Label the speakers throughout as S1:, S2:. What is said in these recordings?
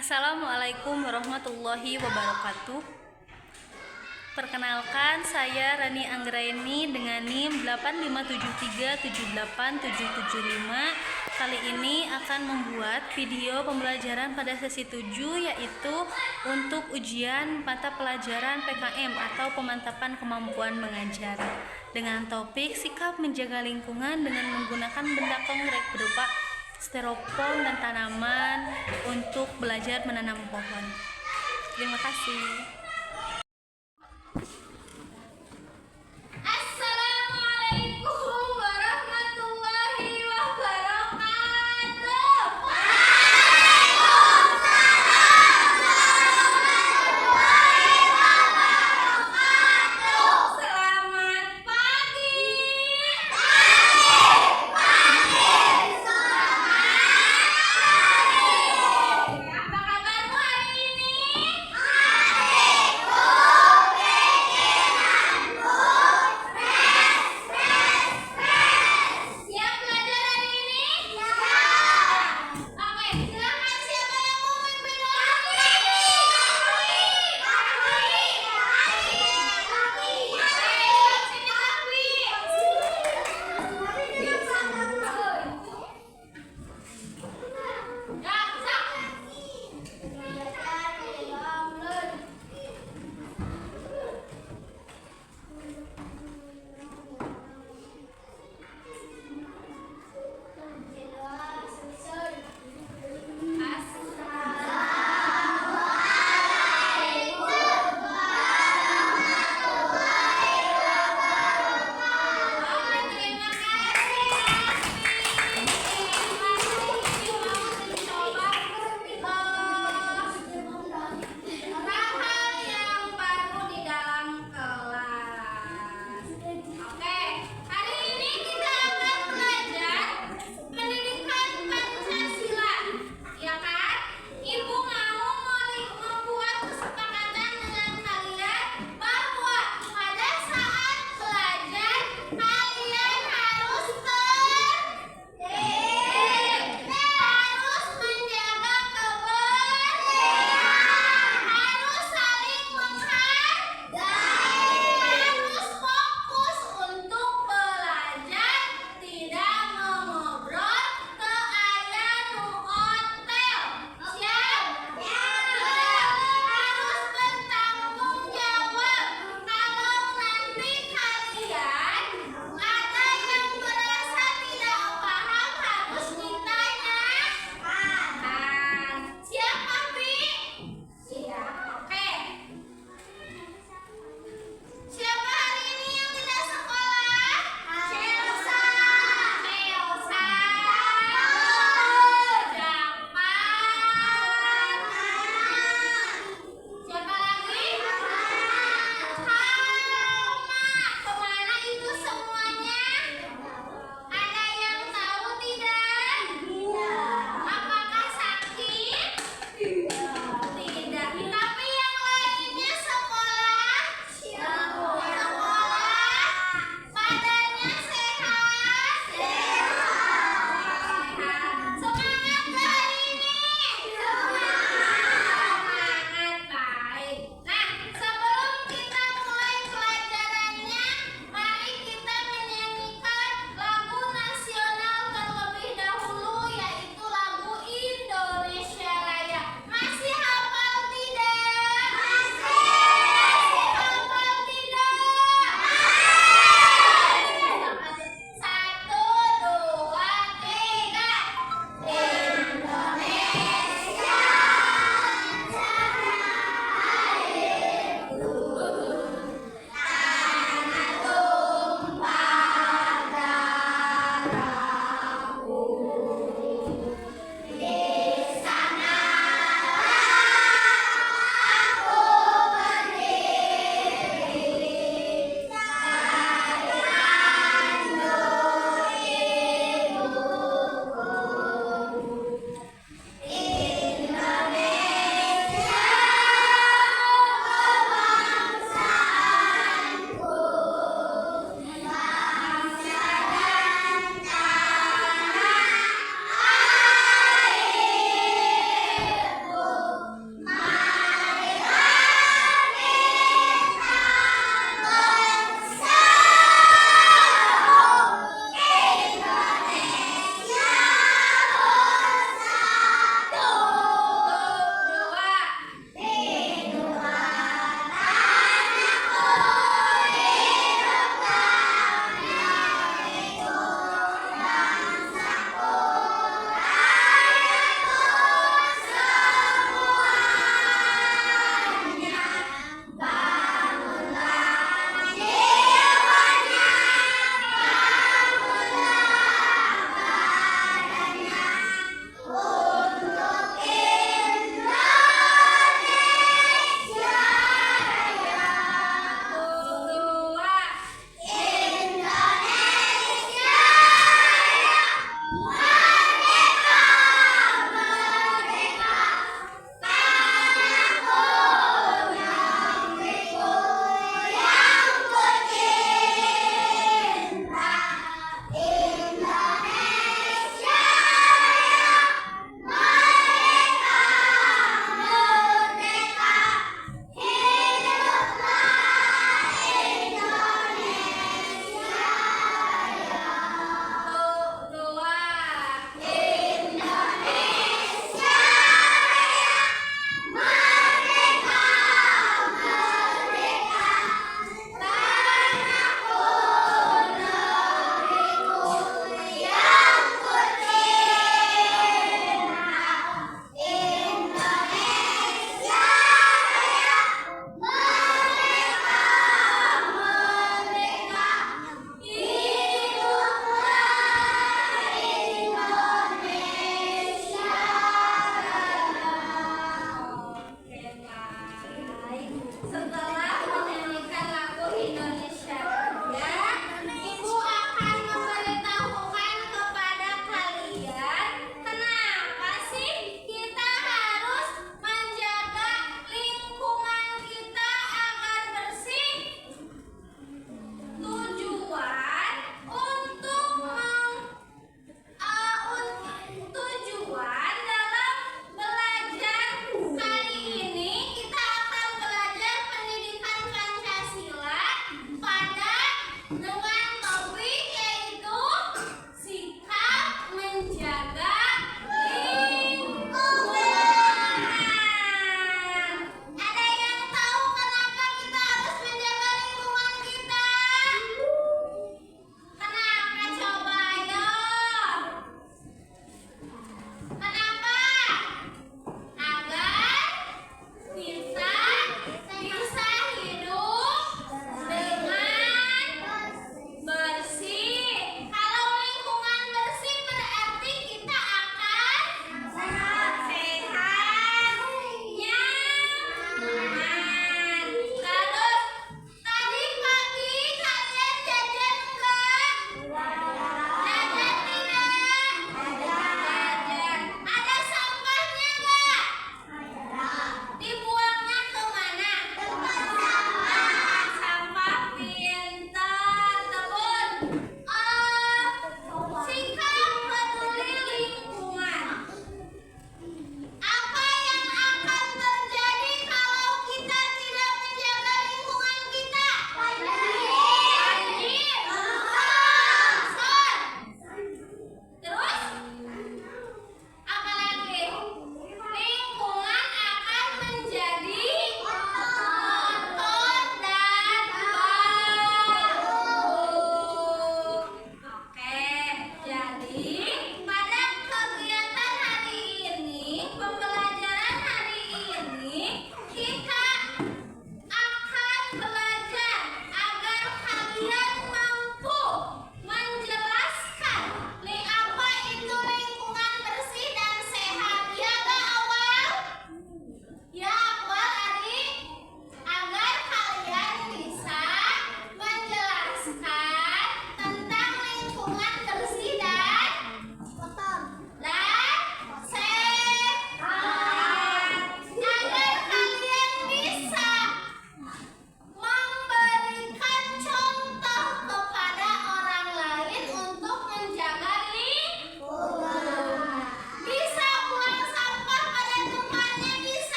S1: Assalamualaikum warahmatullahi wabarakatuh. Perkenalkan, saya Rani Anggraini dengan NIM 857378775. Kali ini akan membuat video pembelajaran pada sesi 7, yaitu untuk ujian mata pelajaran PKM atau pemantapan kemampuan mengajar, dengan topik sikap menjaga lingkungan dengan menggunakan benda konkret berupa styrofoam dan tanaman untuk belajar menanam pohon. Terima kasih.
S2: Assalamualaikum warahmatullahi wabarakatuh. Selamat pagi. Apa kabarmu hari ini?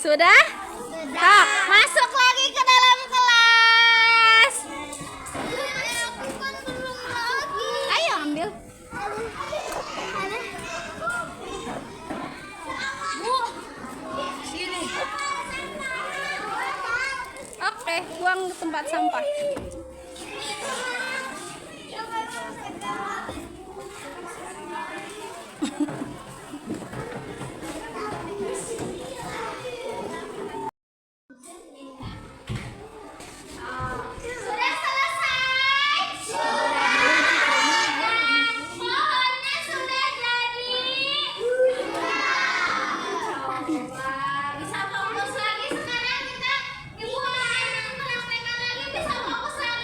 S1: Sudah? Sok, masuk lagi ke dalam kelas. Ayo ambil. Sini. Oke, buang di tempat sampah.
S2: Sudah selesai. Pohonnya sudah jadi. Bisa fokus lagi sekarang kita. Ibu anak praktekkan lagi bisa fokus lagi.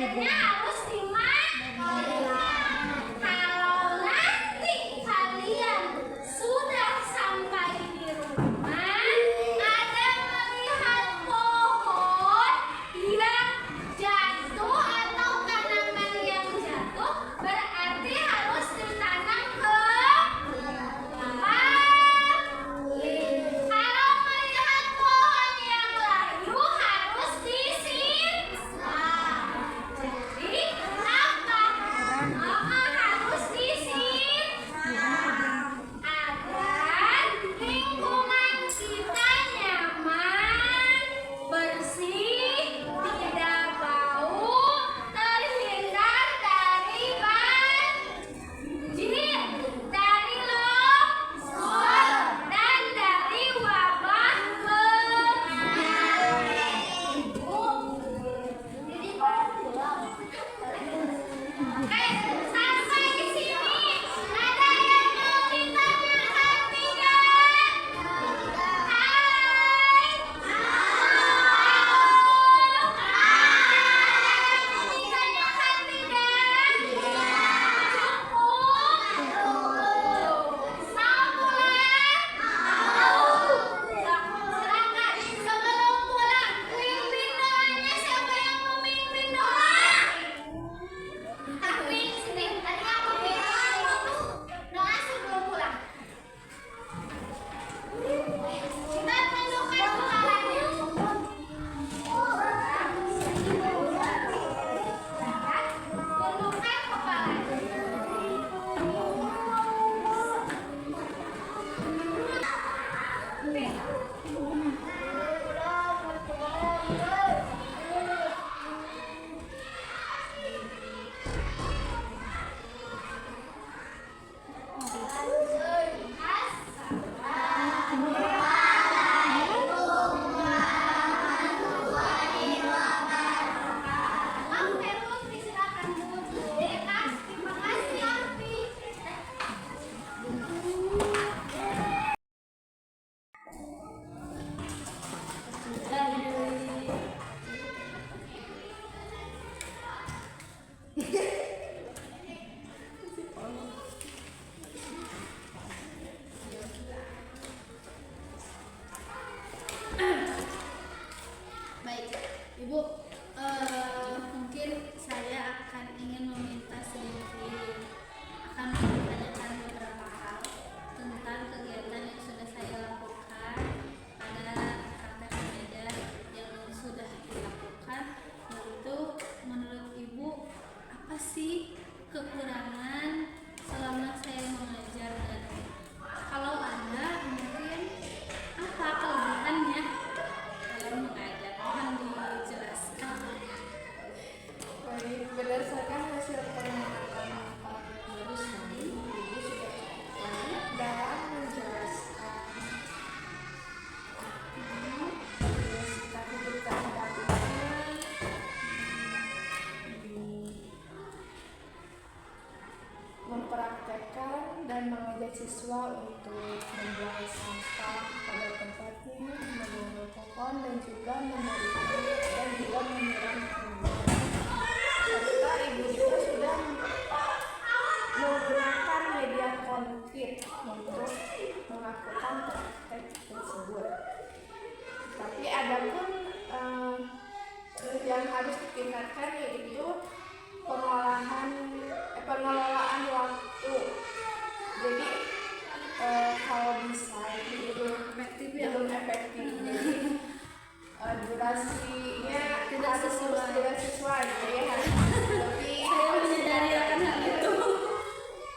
S2: belajarnya harus dimakan. Kalau nanti kalian sudah sampai di rumah, ada melihat pohon yang jatuh atau tanaman yang jatuh, berarti harus ditanam ke kalau melihat pohon yang layu harus disimpan. Jadi apa? Harus disimpan agar lingkungan kita nyaman, bersih, tidak bau, terhindar dari banjir, dari longsor, dan dari wabah Oke, sampai di sini ada yang mau ditanyakan tidak? Hai. Ditanyakan tidak? Cukup. Mau pulang? Silakan. Sebelum pulang, pimpin doanya. Siapa yang mau mimpin doa? Tapi sini, tadi aku bilang doa sebelum pulang. Kita tundukkan kepalanya. Tundukkan kepalanya. Oke, Putri, silakan. Terima kasih, Alfi.
S1: Baik, Ibu, mungkin saya akan ingin meminta sedikit, akan menanyakan beberapa hal tentang kegiatan yang sudah saya lakukan pada praktek mengajar yang sudah dilakukan, yaitu menurut Ibu apa sih kekurangan selama saya mengajar, dan kalau ada mungkin apa kelebihannya dalam mengajar? Mohon dijelaskan.
S3: Baik, berdasarkan hasil pengamatan Pak barusan, Ibu sudah cukup dalam menjelaskan sikap hidup keadaban, mempraktekkan dan mengajak siswa untuk membuang sampah pada tempatnya, menanam pohon dan juga menyiram tanaman. Serta Ibu juga sudah menggunakan media konkret untuk melakukan praktek tersebut. Tapi ada pun yang harus ditingkatkan, yaitu pengelolaan waktu. Jadi kalau bisa itu belum efektif. Jadi durasinya
S1: Tidak sesuai.
S3: gitu ya, harus lebih
S1: Saya menyadari akan hal itu.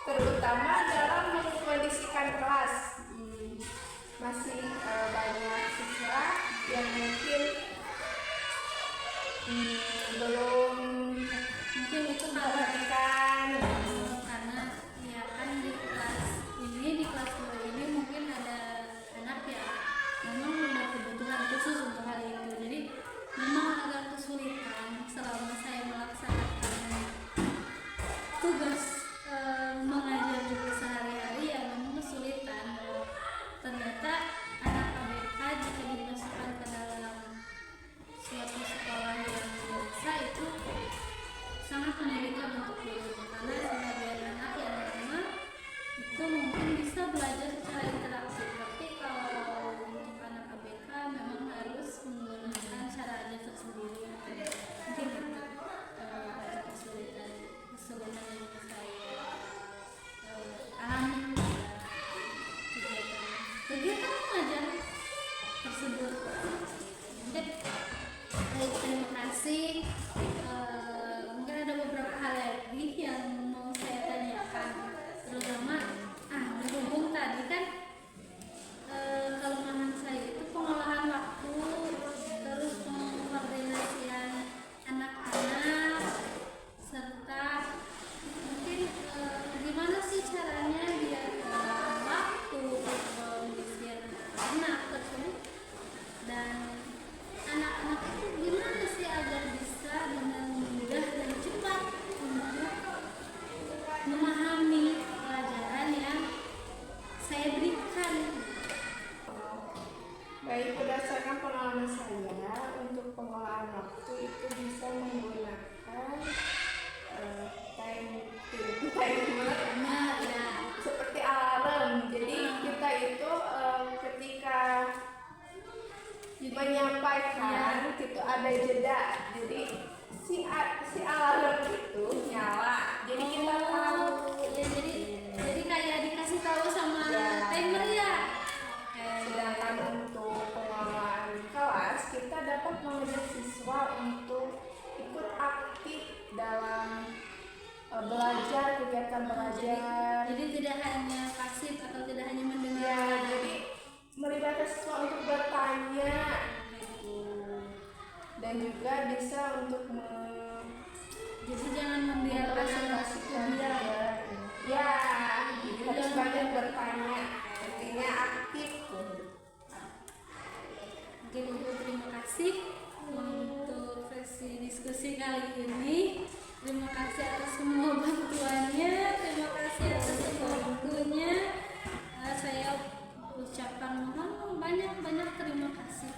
S3: terutama dalam mengkondisikan kelas. Masih banyak siswa yang mungkin belum
S1: Mungkin itu
S3: memperhatikan
S1: karena ya kan di kelas ini, di kelas 2 ini mungkin ada anak yang memang berkebutuhan khusus untuk hal itu, jadi memang agak kesulitan selama saya melaksanakan tugas mengajar juga sehari-hari, ya memang kesulitan. Ternyata anak ABK jika dimasukkan ke dalam suatu sekolah yang
S2: tersebut. Oke, baik, terima kasih. Mungkin ada beberapa hal lagi yang mau saya tanyakan, terutama berhubung tadi kan kelemahan saya itu pengolahan waktu, terus pengkoordinasian anak-anak, serta mungkin gimana sih caranya biar waktu pengkoordinasian anak tersebut dan anak-anak itu gimana sih agar bisa dengan mudah dan cepat untuk memahami pelajaran yang saya berikan.
S3: Baik, berdasarkan pengalaman saya, untuk pengolahan waktu itu bisa menggunakan timer
S2: Ya,
S3: seperti alarm. Jadi kita itu ketika menyampaikan itu ada jeda. Jadi si alarm itu nyala. Jadi kita tahu.
S2: ya, jadi kayak dikasih tahu sama timer ya.
S3: Sedangkan untuk pengelolaan kelas, kita dapat mengajak siswa untuk ikut aktif dalam belajar, kegiatan belajar.
S2: Jadi tidak hanya pasif atau tidak hanya
S3: Ya,
S2: mendengar.
S3: jadi melibatkan siswa untuk bertanya dan juga bisa untuk
S2: Jadi jangan membiarkan anak itu
S3: mempresentasikan
S2: biar.
S3: juga. Ya, jadi harus banyak bertanya, artinya aktif.
S2: Mungkin itu, terima kasih untuk sesi diskusi kali ini. Terima kasih atas semua bantuannya, terima kasih atas semua waktunya. Saya ucapkan mohon banyak terima kasih.